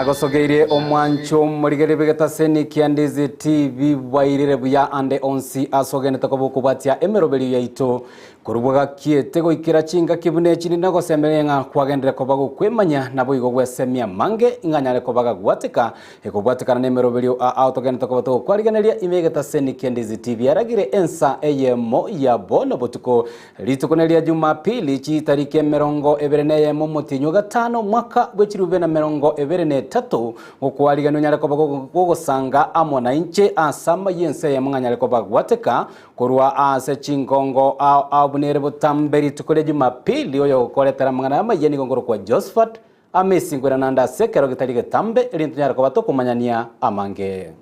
nagosogeire omwancho murigere begeta Kisii and Ndizi TV wairire buya ande onsi asogenete kobukubatia emeroberi yaito kurubwaga kiete goikira chinga kibune chini nagosemerenga kwagendere kobago kwemanya nabo igo gwesemia mange inganyare kobaga gwateka ekobwatekana nemeroberi autogenete kobato kwariganeria imegeta Kisii and Ndizi TV yaragire Ensa Eyemo ya bono botuko litukoneria Jumapili chi tariki 20 Eyemo mutinyo gatano mwaka bwechirube na 2023 gokwariganyo nyare kobago gogosanga amona inche asama yense ya mwanyare kobago gwateka kurwa ase chingongo abunere butamberi tukole Jumapili oyo koletera mangana amayeni gongoro kwa Josephat Amisi ngwera nanda sekero gitarige tambe elintu nyare kobato kumanyania amange.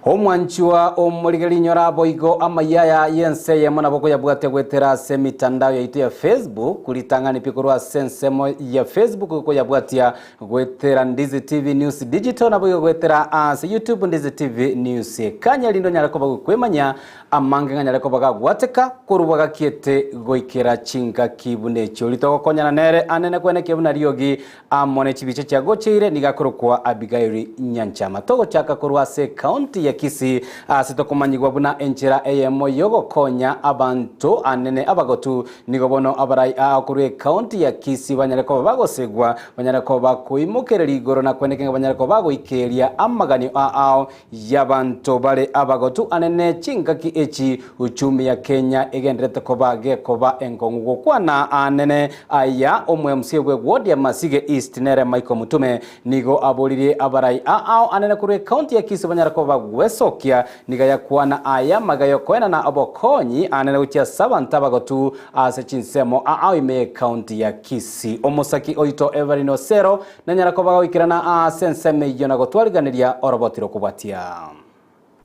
Omwanchua omurigeri nyora boigo Amayia yense yemo naboko yabwate gwetera se mitandao yaito ya Facebook kulitangani pikorwa sensemo ya Facebook ko yabwatia gwetera Ndizi TV News Digital nabo gwetera as YouTube Ndizi TV News kanya lindo nyarako bakwemanya amange nyarako bagwateka kurubwaga kiete goikera chinga kibune cyo litokonyana nere anene kwene kibuna riogi amone chibiche chagochire nigakorokwa Abigail Nyanchama togo chaka kurwa se county ya Kisii asitokomanyigwa buna enchera Eyemo yogokonya abantu anene abagotu nigobono abarai akuru county ya Kisii banyareko bagosegwa banyareko bakuimukerera igoro na kwenekenge banyareko bagoikeria amagani ao yabantu bale abagotu anene chingaki echi uchumi ya Kenya egendrete koba engongo kwana anene aya omwe msiegwe ward ya Masige East nere Michael Mutume nigo abolire abarai ao anene kuru county ya Kisii banyareko bagwesokia nigaya kuana aya magayo koena na abokonyi anene uchia sabanta bagotu ase chinsemo ime county ya Kisii omosaki oito Everino Sero na nyarako bagawikirana asenseme yona gotwariganiria orobotiro kubatia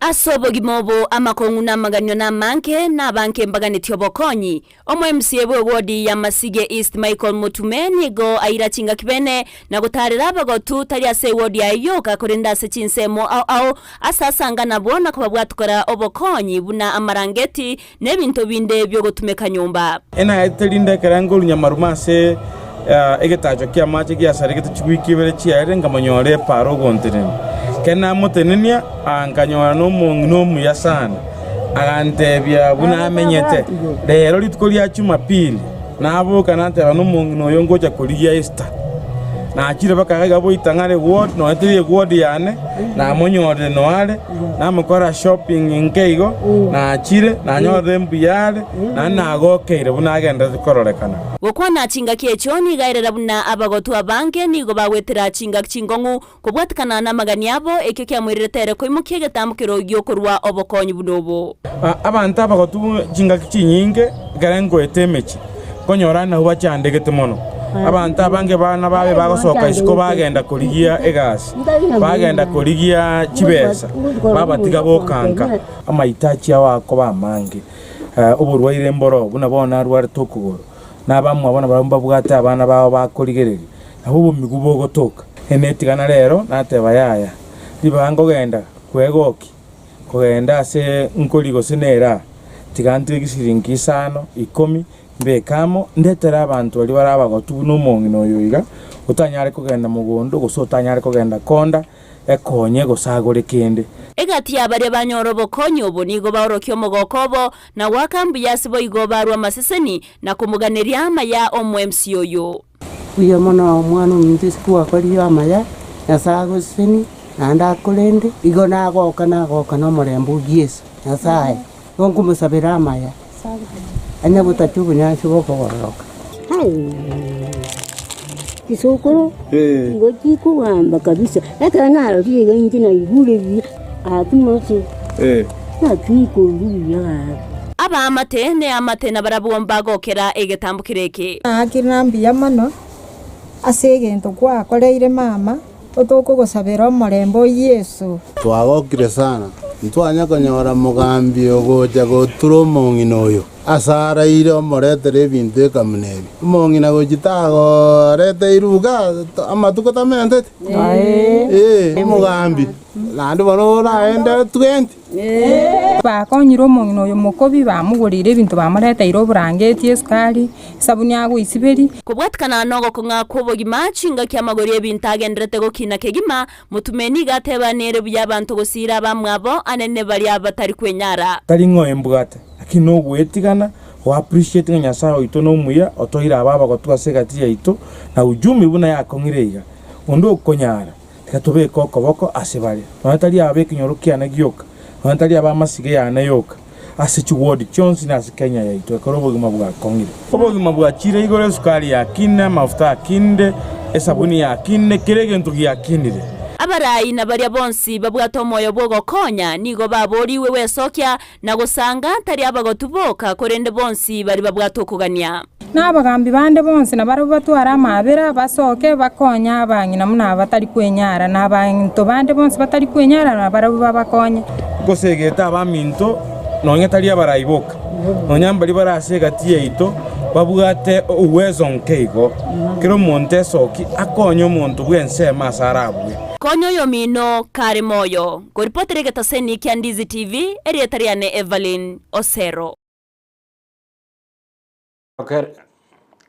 asobo gimobo amakongu na maganyo na manke na banke mbagane tiobokonyi omwe msiebwe wodi ya Masige East Michael Mutumeni go aira chinga kibene na gutarira bagotu tari ase wodi ya yoka kurinda se chinsemo au asasanga na bona kubabwatukora obokonyi buna amarangeti nebinto binde byo gutumeka nyumba ena etelinda karangolu nyamarumase egetajo kya mache kya sarigete chwikibere chiare ngamanyore paro gontene kena mutenenia anganyora no muyasana agantebya buna amenyete rero litkolia Jumapili nabo kanate no mungno yongoja kolia Easter na akire bakaga boitangare ward no etiri ward yane na monyore noale na mukora shopping ingeigo na akire na nyore mbiyale na nagokeire buna agenda zikororekana gokwana chinga kiechoni gairera buna abagotu abange nigo bagwetera chinga chingongu kubwatikana na magani yabo ekyo kyamwiretere ko imukege tambukiro yokorwa obokonyi bunobo abantu abagotu chinga kinyinge garengo etemechi konyorana huba cyandegete mono abantu abange bana babe bagosoka isiko bagenda kurigia egasi bagenda kurigia kibesa babatiga bokanka amaitachi awako bamange uburwaire mboro bunabona rwari tokugoro nabamwe abana baramba bwata abana babo bakorigereri aho migubo gotoka enetigana rero nateba yaya libango genda kwegoki kugenda se nkoligo sinera tigante gisiringi 5 10 mbekamo ndetera abantu bali barabagotu n'umongino yoyiga utanyare kugenda mugondo gusotanyare kugenda konda ekonye gusagore kende egati abare banyoro bokonyo bonigo baorokyo mogokobo na wakambu yasibo igo barwa maseseni na kumuganeria Amaya omwe MCOyo uyo mono mwana nyinzi kwa kali Amaya yasago seni nanda kolende igo nagoka no morembo Yesu yasaye ngokumusabira Amaya anya butachubu nyacho bokoroka kisokoro ngoji kuwamba kabisa eka nalo liga injina igule atumoso na twiko ruya aba amate na barabomba gokera egetambukireke akirambi yamano asegento kwa koreire mama otoko gosabera omorembo Yesu twagokire sana ntwanya konyora mugambi ogoja goturo mongino oyo asara ire omoretere ebintu ekamunebi mongina gojitago rete iruga amatuko tamente mugambi nandi bono naende 20 bakonyire omong'ina oyo mokobi bamugurire ebintu bamureteire oburangeti esukari esabuni ya goisiberi kubwatikana nogo kong'akwa obogima chingaki amagori ebintu agenderete gokina kegima mutumeni gatebanire buya abantu gosira bamwabo anene bari abatari kwenyara tari ng'oe mbwate lakini ogwetigana wa appreciate Nyasaye oito no muya otoira ababa gotugase yaito na ujumi buna yakong'ireiga ondo okonyara tikatobeka okoboko asebare natari abekinyorokia na gioka natari abamasige yana yoka ase chiwodi chonsi na Kenya yaito ekorobo bwa kongire obogima bwa chire igore sukari ya kinne mafuta ya kinde esabuni ya kinne kirege ntugi ya kinire abarai na baria bonsi babwata omoyo bwogokonya nigo baboriwe wesokia na gusanga tari abagotuboka korende bonsi bari babwata okugania n'abagambi bande bonsi na bari batwara amabera basoke bakonya abang'ina muna batari kwenyara n'abantu bande bonsi batari kwenyara na bari babakonya gosegeta abaminto nonye tari abarayiboka nonyambari barasegati yaito babwate uwezo nkeigo kero monte soki akonyo muntu bwensema sarabwe konyo yomino kare moyo koripotere getaseni kia Ndizi TV erietariane Evelyn Osero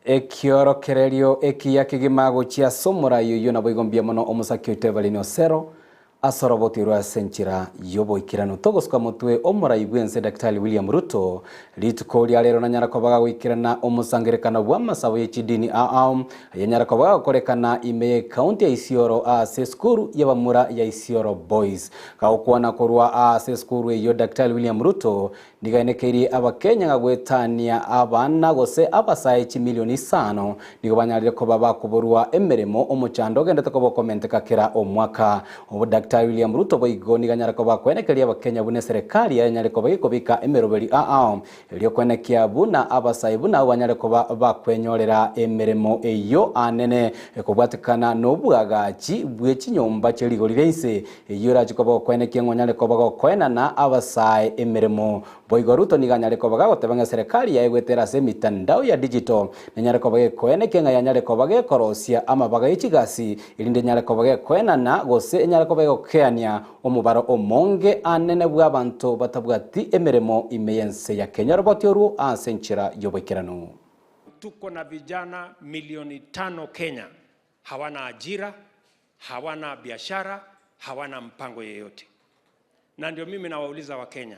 ekiorokererio ekiya kigima gochia somora yoyo na boigombia mono omusaki oite Evelyn Osero asorobotirwa senchira yobo ikirano togoska mutwe omora ibwense Daktari William Ruto lituko lya lero na nyarako baga gwikirana omusangerekano bwa masabo y'ekidini ya nyarako baga korekana ime county ya Isiolo ase skuru y'abamura ya Isiolo Boys kaukwana korwa ase skuru eyo Daktari William Ruto niganekerie abakenya ngagwetania abana gose abasaye 1 milioni 5 nigo banyarire ko baba kuborwa emeremo omuchando gendete ko bokomenteka kera omwaka obo Daktari William Ruto boigo niganyarako bakwenekeria abakenya bune serikali ya nyareko bagikobika emeroberi elio kwenekia buna abasaye buna banyareko bakwenyorera emeremo eyo anene ekobwatikana nobwagachi bwechinyomba cherigorirese eyo rachikobo kwenekia ngonyareko bagokwenana abasaye emeremo boigo Ruto niganyareko bagotebanga serikali ya egwetera se mitandao ya digital nyareko bagekwenekia nganyareko bagekorosia ama bagaichigasi ilinde nyareko bagekwenana gose nyareko bagokeania omubaro omonge anene bwa bantu batabwati emeremo imeyense ya Kenya roboti oru asenchira yobekirano. Tuko na vijana milioni 5 Kenya hawana ajira, hawana biashara, hawana mpango yeyote. Na ndio mimi nawauliza wa Kenya,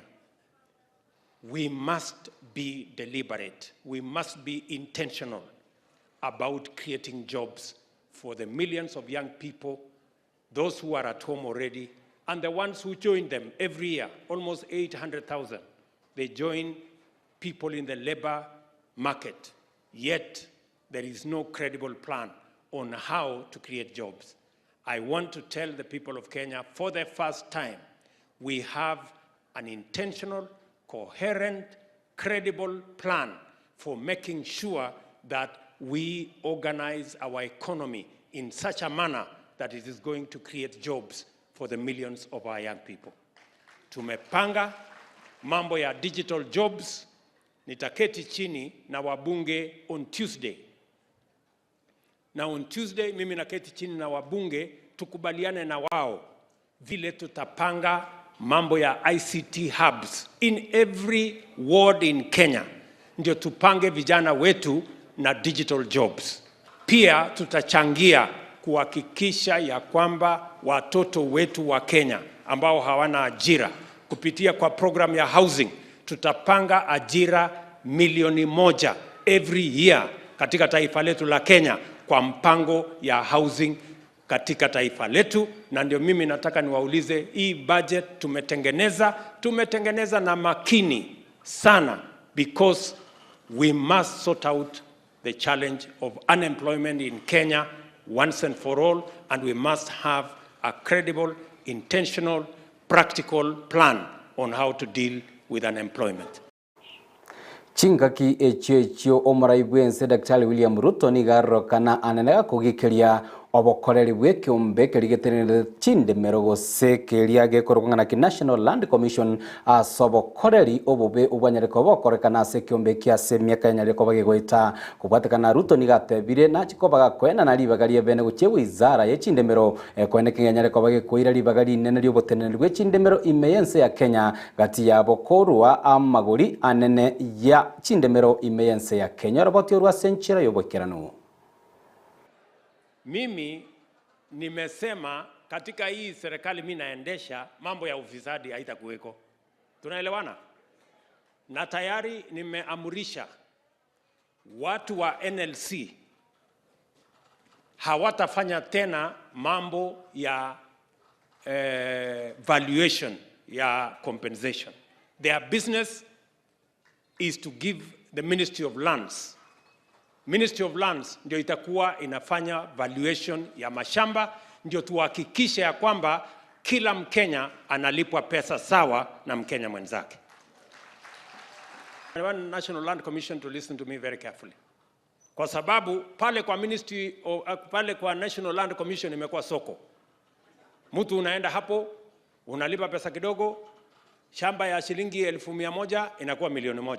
we must be deliberate, we must be intentional about creating jobs for the millions of young people, those who are at home already, and the ones who join them every year, almost 800,000. They join people in the labor market, yet there is no credible plan on how to create jobs. I want to tell the people of Kenya, for the first time, we have an intentional, coherent, credible plan for making sure that we organize our economy in such a manner that it is going to create jobs for the millions of our young people. Tumepanga mambo ya digital jobs. Nitaketi chini na wabunge on Tuesday. Na on Tuesday mimi naketi chini na wabunge tukubaliane na wao vile tutapanga mambo ya ICT hubs in every ward in Kenya. Ndio tupange vijana wetu na digital jobs. Pia tutachangia kuhakikisha ya kwamba watoto wetu wa Kenya ambao hawana ajira kupitia kwa program ya housing tutapanga ajira 1,000,000 every year katika taifa letu la Kenya kwa mpango ya housing katika taifa letu. Na ndio mimi nataka niwaulize, hii budget tumetengeneza na makini sana, because we must sort out the challenge of unemployment in Kenya once and for all, and we must have a credible, intentional, practical plan on how to deal with unemployment. Chingaki echio omaraibwense Daktari William Ruto nigarokana anenega kugikiria obokoreri bw'ekiumbe kerigeterere chindemero gose keria gekorokana ki National Land Commission asobokoreri obube ubanyareko bokorekana ase kiumbe kia semiaka nyareko bagegoita kubwatekana ruto nigatebire na chikobaga kwena na libagarie bene guche wizara ye chindemero kwene kinyareko bagekoira libagari nene ryo botenere gwe chindemero imeyense ya Kenya gati ya bokorwa amaguri anene ya chindemero imeyense ya Kenya roboti orwa senchira yobokerano. Mimi nimesema katika hii serikali mimi naendesha mambo ya ufisadi haitakuweko. Tunaelewana? Na tayari nimeamurisha watu wa NLC hawatafanya tena mambo ya valuation ya compensation. Their business is to give the Ministry of Lands. Ministry of Lands ndio itakuwa inafanya valuation ya mashamba, ndio tuhakikishe ya kwamba kila Mkenya analipwa pesa sawa na Mkenya mwenzake. I want National Land Commission to listen to me very carefully. Kwa sababu pale kwa pale kwa National Land Commission imekuwa soko. Mtu unaenda hapo, unalipa pesa kidogo, shamba ya shilingi 1,100 inakuwa milioni 1.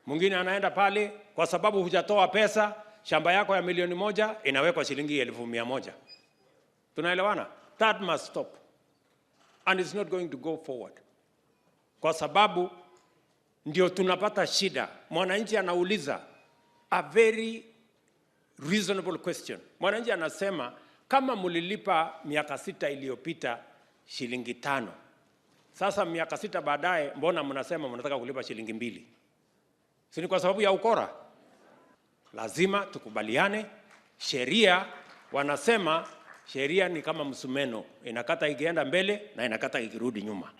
Mwingine anaenda pale kwa sababu hujatoa pesa, shamba yako ya milioni 1 inawekwa shilingi 1,100. Tunaelewana? That must stop. And it's not going to go forward. Kwa sababu ndio tunapata shida. Mwananchi anauliza a very reasonable question. Mwananchi anasema kama mulilipa miaka 6 iliyopita shilingi 5. Sasa miaka 6 baadaye mbona mnasema mnataka kulipa shilingi 2? Sini kwa sababu ya ukora. Lazima tukubaliane. Sheria wanasema sheria ni kama msumeno, inakata ikienda mbele na inakata ikirudi nyuma.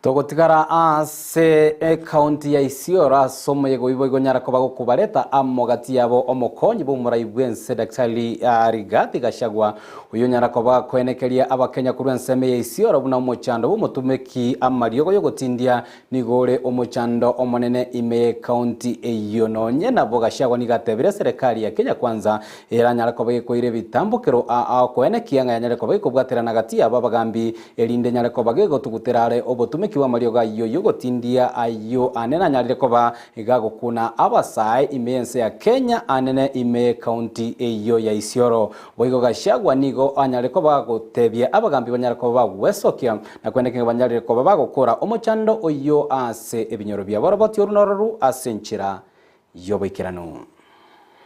Togotigara ase county ya Isiolo somo yego ibo nyarako bagokubareta amogati yabo omokonyi bo muraibwense daktari Rigati Gachagua uyo nyarako bakwenekeria abakenya kurwenseme ya Isiolo buna omochando bo mutumeki amariogo yogotindia nigore omochando omonene ime county eyo nonye nabo Gachagua nigatebire serikali ya Kenya kwanza era nyarako bagekoire bitambukiro akwenekia nyarako bagekobwaterana gati aba bagambi elinde nyarako bagegotuguterare obotumeki kiwa marioga yo gotindia ayo anena nyarire koba igagukuna abasai imense ya Kenya anene ime county eyo ya Isiolo boigo Gachagua nigo anyarire koba gotebia abagambi banyarire koba wesokia na kwendeke banyarire koba bagukora omochando oyo ase ebinyoro bya boroboti orunoru asenchira yoboikirano.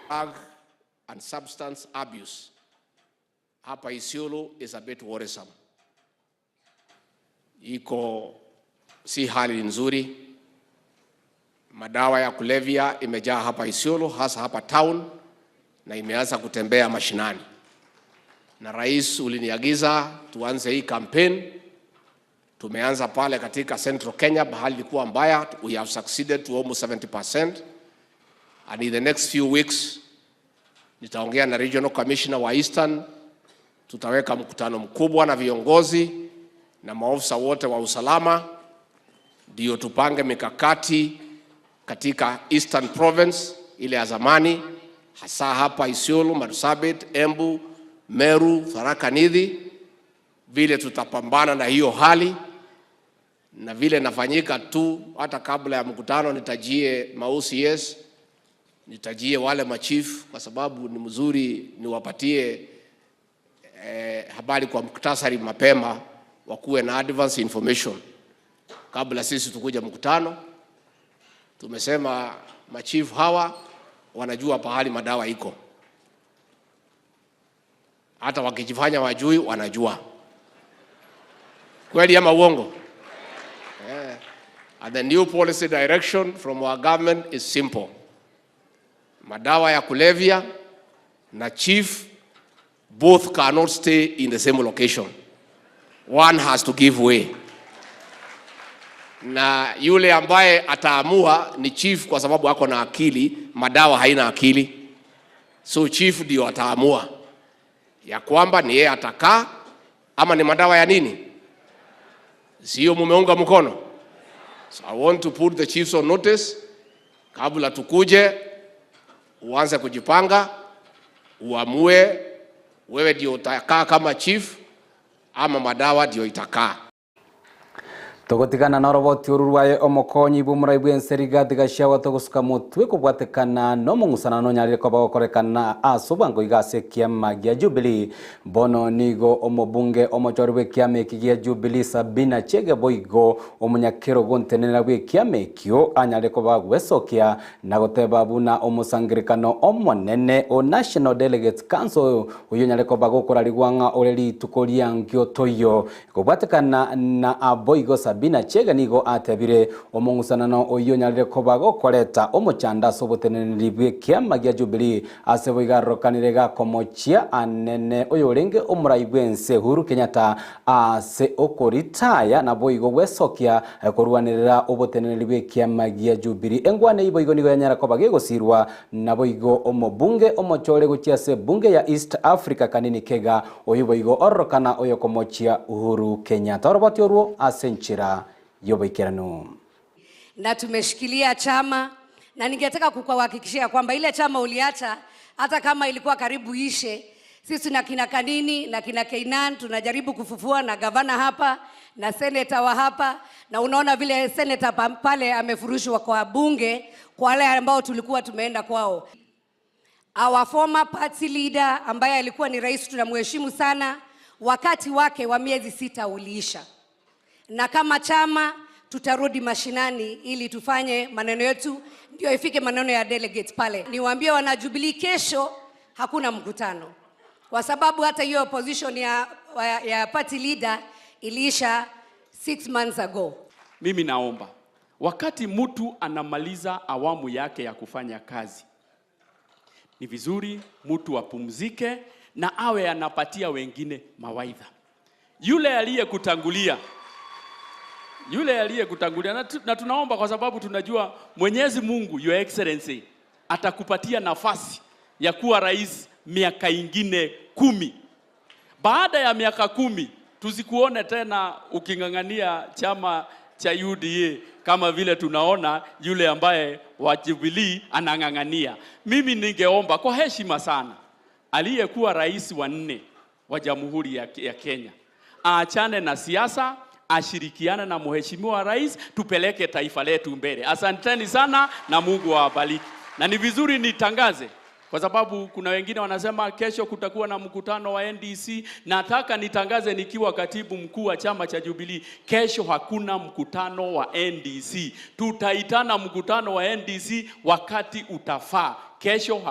Drug and substance abuse hapa Isiolo is a bit worrisome. Iko si hali nzuri. Madawa ya kulevya imejaa hapa Isiolo, hasa hapa town, na imeanza kutembea mashinani. Na rais uliniagiza tuanze hii campaign. Tumeanza pale katika Central Kenya, bahali ilikuwa mbaya. We have succeeded to almost 70%. And in the next few weeks, nitaongea na Regional Commissioner wa Eastern. Tutaweka mkutano mkubwa na viongozi na maofisa wote wa usalama. Ndio tupange mikakati katika Eastern Province ile ya zamani, hasa hapa Isiolo, Marsabit, Embu, Meru, Tharaka Nithi, vile tutapambana na hiyo hali. Na vile nafanyika tu, hata kabla ya mkutano nitajie ma-OCS, nitajie wale machief, kwa sababu ni mzuri niwapatie habari kwa muktasari mapema, wakuwe na advance information kabla sisi tukuja mkutano. Tumesema machief hawa wanajua pahali madawa iko, hata wakijifanya wajui wanajua. Kweli ama uongo? And the new policy direction from our government is simple. Madawa ya kulevya na chief both cannot stay in the same location. One has to give way. Na yule ambaye ataamua ni chief, kwa sababu ako na akili, madawa haina akili. So chief ndio ataamua ya kwamba ni yeye atakaa ama ni madawa ya nini. Sio mumeunga mkono. So I want to put the chiefs on notice. Kabla tukuje, uanze kujipanga, uamue wewe ndio utakaa kama chief ama madawa ndio itakaa. Togotikana na roboti ururwaye omokonyi bumuraibu enseriga digashawa togusuka mutwe kubwatekana no mungusana no nyarire ko bakorekana asubango igase kiama gya Jubilee bono nigo omobunge omochorwe kiama kigia Jubilee Sabina Chege boigo omunyakero gontenera bwe kiama kyo anyare ko bagwesokia nagoteba buna omusangirikano omonene o National Delegates Council uyo nyare ko bagokora ligwanga oreli tukolia ngyo toyo kubwatekana na aboigo Sabina Chege nigo atebire omungusanano oyo nyarire ko bagokoreta omuchanda soboteneri bwe kiama gya Jubilee asebo igarokanire ga komochia anene oyo renge omuraibu ense Uhuru Kenyatta ase okoritaya na boigo gwesokia korwanirira oboteneri bwe kiama gya Jubilee engwane iboigo nigo yanyara ko bagegosirwa na boigo omobunge omochore guchiase bunge ya East Africa kanini kega oyo boigo orokana oyo komochia Uhuru Kenyatta roboti oruo asenchira yoboikerano na tumeshikilia chama na ningetaka kukuhakikishia kwamba ile chama uliacha hata kama ilikuwa karibu ishe, sisi na kina Kanini na kina Keinan tunajaribu kufufua na gavana hapa na senator wa hapa, na unaona vile senator pale amefurushwa kwa bunge kwa wale ambao tulikuwa tumeenda kwao. Our former party leader ambaye alikuwa ni rais, tunamheshimu sana, wakati wake wa miezi 6 uliisha. Na kama chama tutarudi mashinani ili tufanye maneno yetu ndio ifike maneno ya delegates pale. Niwaambie wana Jubilee, kesho hakuna mkutano kwa sababu hata hiyo position ya party leader iliisha 6 months ago. Mimi naomba wakati mtu anamaliza awamu yake ya kufanya kazi, ni vizuri mtu apumzike na awe anapatia wengine mawaidha. Yule aliyekutangulia na tunaomba kwa sababu tunajua Mwenyezi Mungu Your Excellency atakupatia nafasi ya kuwa rais miaka ingine 10. Baada ya miaka 10 tusikuone tena ukingangania chama cha UDA kama vile tunaona yule ambaye wa Jubilee anangangania. Mimi ningeomba kwa heshima sana aliyekuwa rais wa 4 wa Jamhuri ya Kenya aachane na siasa, ashirikiane na mheshimiwa rais, tupeleke taifa letu mbele. Asanteni sana na Mungu awabariki. Na ni vizuri nitangaze kwa sababu kuna wengine wanasema kesho kutakuwa na mkutano wa NDC. Nataka nitangaze nikiwa katibu mkuu wa chama cha Jubilee, kesho hakuna mkutano wa NDC. Tutaitana mkutano wa NDC wakati utafaa. Kesho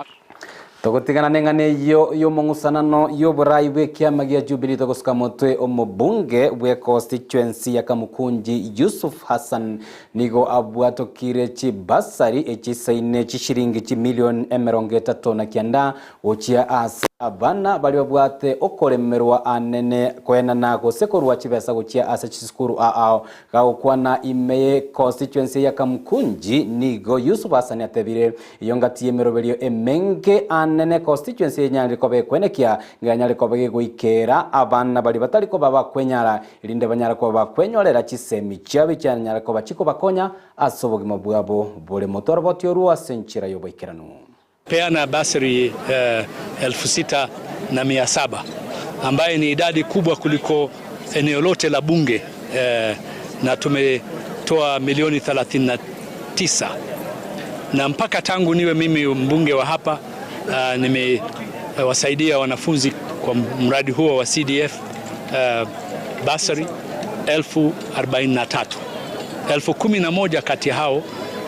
togotigana nengane yo mongusanano yo buraibe kiama gya Jubilee togosuka motwe omobunge bwe constituency ya Kamukunji Yusuf Hassan nigo abwatokire chibasari echisaine chishiringi chimilioni 39 ochia ase abana bali babwate okoremerwa anene kwena nago sekorwa chibesa gochia ase chiskuru ao gakwana imeye constituency ya Kamukunji nigo Yusuf Hassan atebire yongati emeroberio emenge anene constituency nyari kobe kwenekia nganyari kobe goikera abana bali batari ko baba kwenyara ilinde banyara ko bakwenyorera chisemi chabe cyanyara ko bachiko bakonya asobogimo bwabo bole motor botyo ruwa senchira yoboikerano peana basari 6,700 ambaye ni idadi kubwa kuliko eneo lote la bunge, na tumetoa milioni 39, na mpaka tangu niwe mimi mbunge wa hapa nimewasaidia wanafunzi kwa mradi huo wa CDF basari 43,000. 11,000 kati hao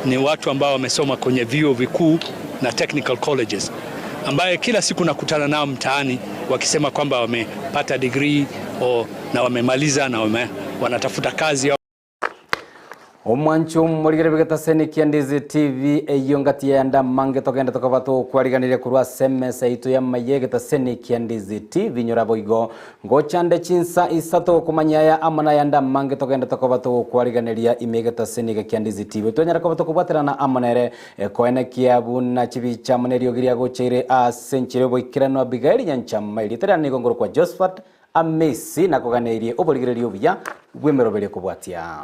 ni watu ambao wamesoma kwenye vyuo vikuu na technical colleges, ambaye kila siku nakutana nao mtaani wakisema kwamba wamepata degree na wamemaliza na wanatafuta kazi. Omwanchu murigere bigataseni Ndizi TV eyongati yanda mange togenda tokabato kwariganire kurwa SMS ito ya mayege taseni Ndizi TV nyorabo igo ngochande chinsa isato kumanyaya amana yanda mange togenda tokabato kwariganiria imege taseni Ndizi TV tonyara kabato kubaterana amanere koene kiabu na chibicha manerio giria gochire asenchire boikirano abigaili nyanchama iliterana nigongoro kwa Josephat Amisi na koganeirie oboligererio buya bwemerobere kubwatia.